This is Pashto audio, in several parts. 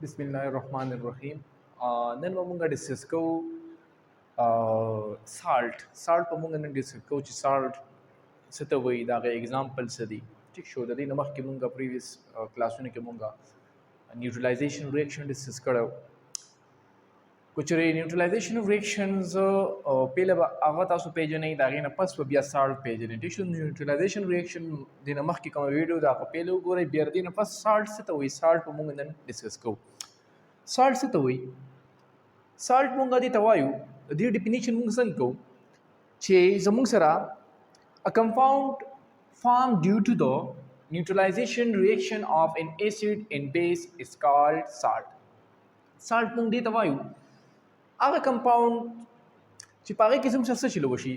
Bismillahirrahmanirrahim. Nan mamunga discuss ko salt. Salt pamunga nan discuss ko salt setaway da example sadi. Tik show da namak ki munga previous class ne ki munga neutralization reaction discuss karo. कुछ रे neutralisation reactions पहले आगा तासो पेज नहीं दागे ना पस बिया salt page ने tissue neutralisation reaction दिन मख की कम वीडियो दा को पहले गोरे बियर दिन पस साल्ट से तो वही साल्ट पमुंग नन डिस्कस को साल्ट से तो वही साल्ट मुंगा दी तवायु दी डेफिनेशन मुंग सन को चे जमुंग सरा a compound formed due to the neutralization reaction of an acid and base is called salt. Salt mung di tawayu aga compound چې پاره قسم څه شي لوشي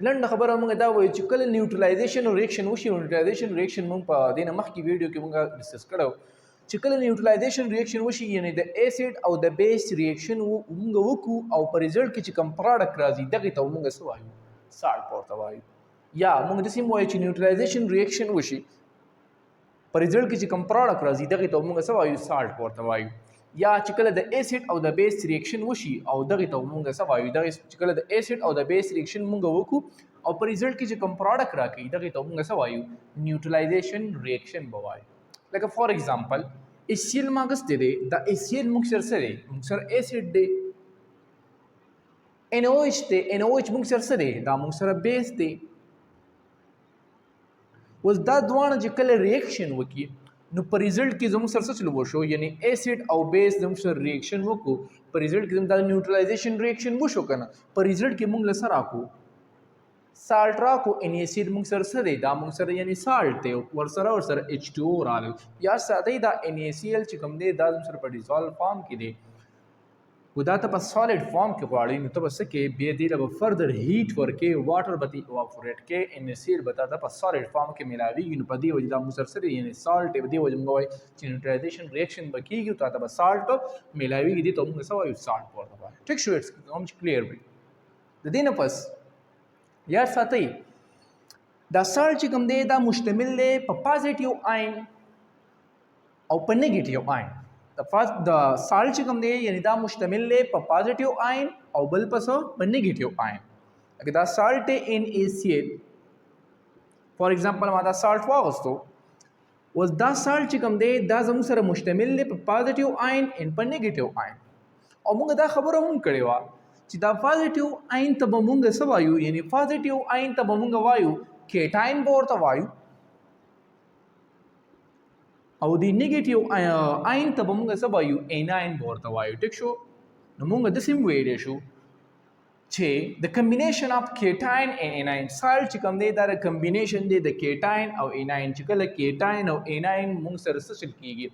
لنډه خبره موږ دا وایو چې کله نیوټرلایزیشن ریاکشن وشي نیوټرلایزیشن ریاکشن موږ په دینه مخکې ویډیو کې موږ ډسکس کړو چې کله نیوټرلایزیشن ریاکشن وشي یعنی د اسید او د بیس ریاکشن موږ وکړو او په ریزلټ کې چې کوم پروډکټ راځي دغه ته موږ څه وایو سالت ورته وایو یا موږ د سیم وایو چې نیوټرلایزیشن ریاکشن وشي په ریزلټ کې چې کوم پروډکټ راځي دغه ته موږ څه وایو سالت ورته وایو یا چې کله د اسید او د بیس ریاکشن وشي او دغه ته مونږ څه وایو دغه چې کله د اسید او د بیس ریاکشن مونږ وکړو او په ریزلټ کې چې کوم پروډکټ راکړي دغه ته مونږ څه وایو نیوټرلایزیشن ریاکشن بوایو لکه فار ایگزامپل ایسیل ماګس دی دا ایسیل مونږ سره دی مونږ سره اسید دی NaOH دی NaOH مونږ سره دی دا مونږ سره بیس دی وز دا دوانه چې کله ریاکشن وکړي نو په ریزلټ کې زموږ سره څه چلو وشو یعنی اسید او بیس زموږ سره ریاکشن وکړو په ریزلټ کې زموږ د نیوټرلایزیشن ریاکشن وشو کنه په ریزلټ کې موږ له سره راکو سالت راکو ان اسید موږ سره څه دی دا موږ سره یعنی سالت دی ورسره H2O راغلی یا ساده دا NaCl چې کوم دی دا زموږ سره په ډیزالو فارم کې دی ودا ته په سالډ فارم کې غواړي نو ته بس کې به دی له فردر هیټ ورکې واټر بتی اواپوریټ کې NaCl بتا دا په سالډ فارم کې ملاویږي نو په دې وجه دا مسرسره یعنی سالټ په دې وجه موږ وایي چې نیوټرلایزیشن ریاکشن بکیږي ته په سالټ ملاویږي دي ته موږ څه وایو سالټ ورته وایو ټیک شو اټس کوم کلیر وي د دې نه پس یاد ساتئ دا سالټ چې کوم دی دا مشتمل دی په پازیټیو آین او په نیگیټیو آین د سالټ چې کوم دی یعنی دا مشتمل دی په پازیټیو آین او بل پس په نیگیټیو آین اگر دا سالټ NaCl فار ایگزامپل ما دا سالټ واغستو وز دا سالټ چې کوم دی دا زموږ سره مشتمل دی په پازیټیو آین ان په نیگیټیو آین او موږ دا خبره هم کړې وه چې دا پازیټیو آین ته به موږ څه وایو یعنی پازیټیو آین ته به موږ وایو کیټاین به ورته وایو او دی نیگیټیو آین ته به موږ څه وایو اناین به ورته وایو ټیک شو نو موږ داسې هم ویلی شو چې د کمبینیشن اف کیټاین ان اناین سالټ چې کوم دی دا د کمبینیشن دی د کیټاین او اناین چې کله کیټاین او اناین موږ سره څه چل کېږي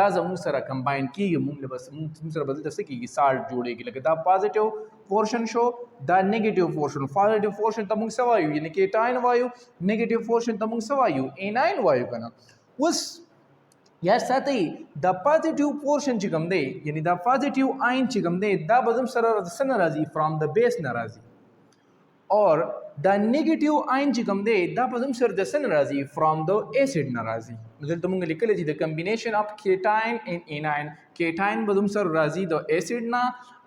دا زموږ سره کمباین کېږي موږ سره بدلته څه کېږي سالټ جوړېږي لکه دا پازیټیو پورشن شو دا نیگیټیو پورشن پازیټیو پورشن ته موږ څه وایو یعنی کیټاین وایو نیگیټیو پورشن ته موږ څه وایو اناین وایو که نه اوس یا ساتئ دا پازیټیو پورشن چې کوم دی یعنی دا پازیټیو آین چې کوم دی دا به زموږ سره څه نه راځي فرام د بیس نه راځي اور دا نیگیټیو آین چې کوم دی دا به زموږ سره د څه نه راځي فرام د اسید نه راځي نو دلته موږ لیکلی چې د کمبینیشن اف کیټاین ان اناین کیټاین به زموږ سره راځي د اسید نه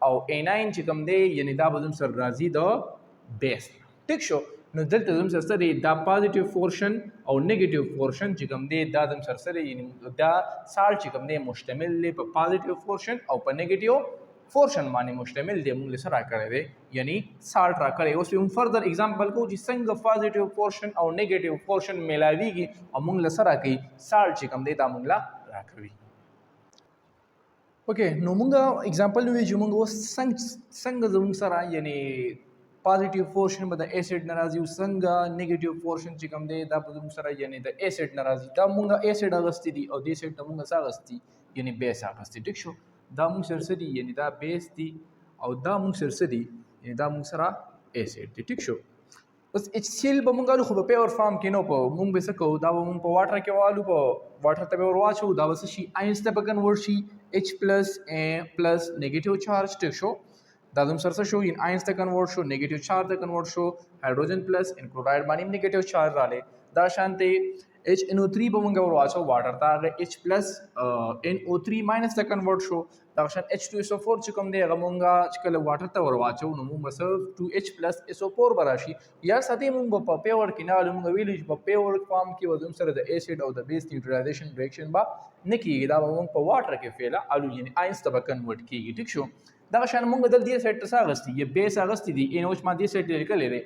او اناین چې کوم دی یعنی دا به زموږ سره راځي د بیس نه ټیک شو نو دلته زم سره سره دا پازیټیو پورشن او نیگیټیو پورشن چې کوم دی دا زم سره سره یعنی دا سالټ چې کوم دی مشتمل دی په پازیټیو پورشن او په نیگیټیو پورشن باندې مشتمل دی موږ سره راکړی دی یعنی سالټ راکړی اوس هم فردر اگزامپل کو چې څنګه پازیټیو پورشن او نیگیټیو پورشن ملاویږي او موږ سره راکړي سالټ چې کوم دی دا موږ راکوي اوکې نو موږ اگزامپل وی چې موږ اوس څنګه زموږ سره یعنی پازیټیو پورشن به د اسید نه راځي او څنګه نیگیټیو پورشن چې کوم دی دا به زموږ سره یعنی د اسید نه راځي دا موږ اسید اغوستی دي او د اسید ته موږ څه اغوستی یعنی بیس اغوستی ټیک شو دا موږ سره څه دي یعنی دا بیس دي او دا موږ سره څه دي یعنی دا موږ سره اسید دي ټیک شو اوس HCl به موږ خو په پیور فارم کې نو په موږ به څه کوو دا به موږ په واټر کې والو په واټر ته به ور واچو دا به څه شي آینس ته به کنورټ شي H پلس پلس نیگیټیو چارج ټیک شو دا زم سره شو ان آینس ته کنورټ شو نیگیټیو چارج ته کنورټ شو هایدروجن پلس ان کلوراید باندې نیگیټیو چارج رااله دا شانته HNO3 به مونږ ور واچو واټر ته هغه H پلس NO3 ماینس ته کنورټ شو دا شان H2SO4 چې کوم دی هغه مونږه چې کله واټر ته ور واچو نو مونږ سره 2H پلس SO4 براشي یا ساتي مونږ په پیور کې نه مونږ ویل چې په پیور فارم کې وزم سره د اسید او د بیس نیوټرالایزیشن ریاکشن با نه کیږي دا مونږ په واټر کې فعلا الو یعنی آینز ته کنورټ کیږي ټیک شو دا شان مونږ د دې سیټ ته اغستی یا بیس اغستی دی NOH ما دې سیټ لیکل لري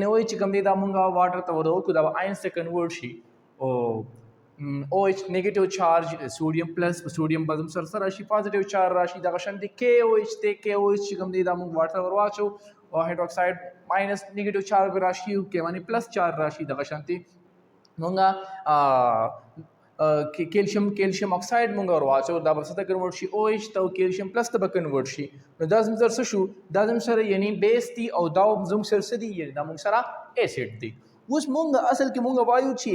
NOH چې کوم دی دا مونږه واټر ته ورو کو دا آینز ته کنورټ شي او OH نیگیټیو چارج سوډیم پلس سوډیم بزم سره راشي پازیټیو چارج راشي دا شان دی KOH ته KOH چې کوم دی دا مونږ واټر ورواچو او هایدروکساید ماینس نیگیټیو چارج راشي او کې باندې پلس چارج راشي دا شان دی مونږه کیلشیم اکساید مونږ ورواچو دا به څه کنورټ شي OH ته کیلشیم پلس ته کنورټ شي نو دا زم سره شو دا زم سره یعنی بیس دی او دا زم سره څه دی یعنی دا مونږ سره اسید دی اوس مونږ اصل کې مونږ وایو چې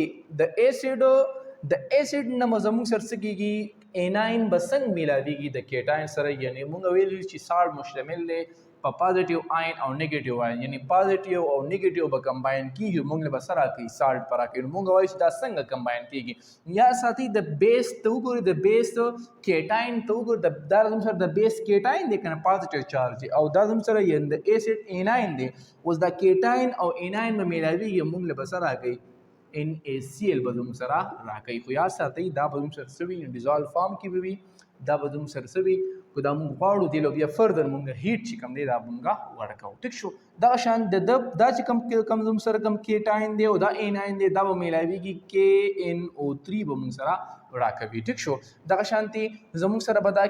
د اسید نه مزمون سره څه کیږي اناین بسنګ ملاویږي د کیټاین سره یعنی مونږ ویل چې سالټ مشتمل دی په پازیټیو آین او نیگیټیو آین یعنی پازیټیو او نیگیټیو به کمباین کیږي مونږ له بسره کوي سالټ پر راکې مونږ وایو چې دا څنګه کمباین کیږي یا ساتي د بیس ته وګورئ د بیس کیټاین ته وګورئ د دا زم سره د بیس کیټاین دی کنه پازیټیو چارج او دا زم سره یعنی د اسید اناین دی اوس دا کیټاین او اناین به ملاویږي مونږ له بسره کوي NaCl به زموږ سره راکوي خو یاد ساتئ دا به زموږ سره سوي ډیزالو فارم کې به وي دا به زموږ سره سوي که دا مونږ غواړو دی بیا فردر مونږ هیټ چې کوم دی دا مونږه ورکوو ټیک شو دا شان د دا چې کم زموږ سره کم کیټاین دی او دا اناین دی دا به میلاویږي KNO3 به مونږ سره راکوي ټیک شو دغه شانتي زموږ سره به دا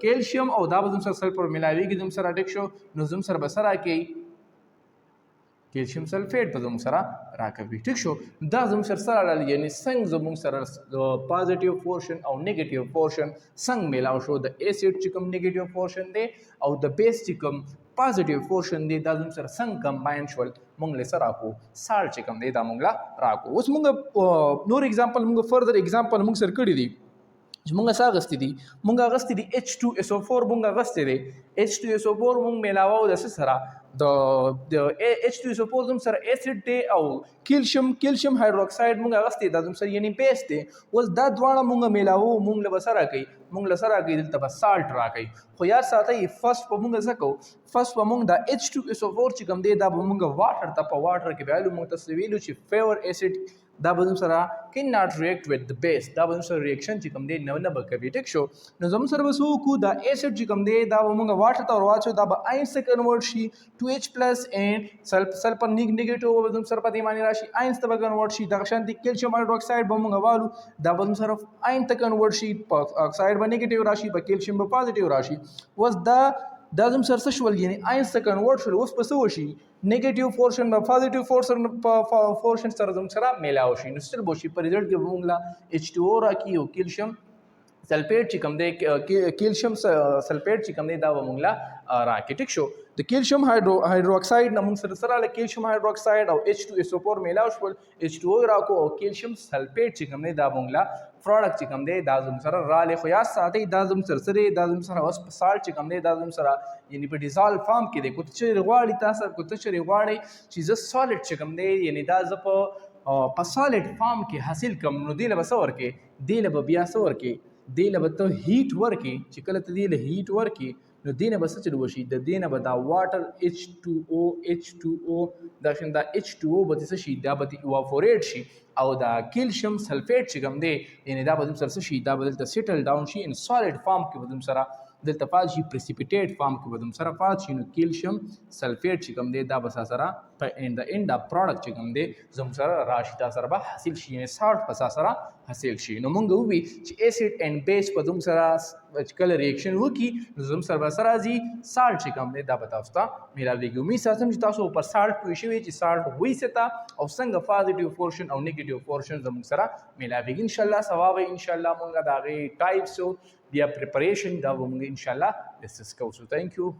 کیلشیم او دا به زموږ سره سلفر میلاویږي زموږ سره ټیک شو نو زموږ سره به سره کوي کیلشیم سلفیټ په زموږ سره راکوي ټیک شو دا زموږ سره راړل یعنی څنګه زموږ سره پازیټیو پورشن او نیگیټیو پورشن څنګه میلاو شو د اسید چې کوم نیگیټیو پورشن دی او د بیس چې کوم پازیټیو پورشن دی دا زموږ سره څنګه کمباین شول مونږ له سره راکو سالټ چې کوم دی دا مونږ لا راکو اوس مونږ نور اگزامپل مونږ فردر اگزامپل مونږ سره کړی دی چې مونږه څه اغستې دي مونږ اغستې دي H2SO4 مونږ اغستې دی H2SO4 مونږ میلاوو د څه سره د H2SO4 زم سره اسید دی او کیلشیم هایدروکساید مونږ اغستې دا زم سره یعنی بیس دی اوس دا دواړه مونږ میلاوو مونږ له بسره کوي مونږ له سره کوي دلته به سالټ راکوي خو یاد ساتئ فرست په مونږ څه کوو فرست په مونږ دا H2SO4 چې کوم دی دا به مونږ واټر ته په واټر کې ویلو مونږ ته ویلو چې فیور اسید دا به زموږ سره کین ناٹ ریاکټ وذ د بیس دا به زموږ سره ریاکشن چې کوم دی نه به کوي ټیک شو نو زموږ سره به څه وکړو دا اسید چې کوم دی دا به مونږ واټر ته ورواچو دا به آینز ته کنورټ شي 2H پلس اینڈ سلفر نیگیټیو به زموږ سره په دې معنی راشي آینز ته به کنورټ شي دغه شانتي کیلشیم هایدروکساید به مونږ والو دا به زموږ سره آین ته کنورټ شي اکساید به نیگیټیو راشي په کیلشیم به پازیټیو راشي اوس دا زم سره څه شول یعنی آینز ته کنورټ شول اوس په څه وشي نیگیټیو پورشن به پازیټیو پورشن سره زم سره میلاو شي نو ستل بوشي په ریزلټ کې موږ لا H2O راکي او کیلشیم سلفیټ چې کوم دی کیلشیم سلفیټ چې کوم دی دا موږ لا راکي ټیک شو د کیلشیم هایدروکساید نه موږ سره له کیلشیم هایدروکساید او H2SO4 میلاو شول H2O راکو او کیلشیم سلفیټ چې کوم دی دا موږ لا پروډکټ چې کوم دی دا زم سره رااله خو یا ساتي دا زم سره دا زم سره اوس په سالټ چې کوم دی دا زم سره یعنی په ډیزالو فارم کې دی کوته چې غواړي تاسو کوته چې غواړي چې ز سالټ چې کوم دی یعنی دا ز په سالټ فارم کې حاصل کم نو دی له بسور کې دی له بیا سور کې دی له ته هیټ ورکې چې کله ته دی له هیټ ورکې نو دینه بس چلو وشي د دینه به دا واټر H2O دا شین دا H2O به څه شي دا به ایواپوریټ شي او دا کیلشیم سلفیټ چې کوم دی یعنی دا به سره شي دا به دلته سیټل ډاون شي ان سالډ فارم کې به سره دلته پات شي پریسیپیټیټ فارم کې به سره پات شي نو کیلشیم سلفیټ چې کوم دی دا به سره په ان د اینډ پروډکټ چې کوم دی زم سره راشي دا سره به حاصل شي یعنی سالټ په سره حاصل شي نو مونږ وی چې اسید اینڈ بیس په زم سره کله ریاکشن وکي نو زم سره سره راځي سالټ چې کوم دی دا به تاسو ته میلاویږي امید ساتم چې تاسو پر سالټ پوه شئ چې سالټ وای ستا او څنګه پازیټیو پورشن او نیگیټیو پورشن زم سره میلاویږي ان شاء الله ثواب ان شاء الله مونږه دا غي ټایپس بیا پریپریشن دا مونږ ان شاء الله ډسکس کوو ثانک یو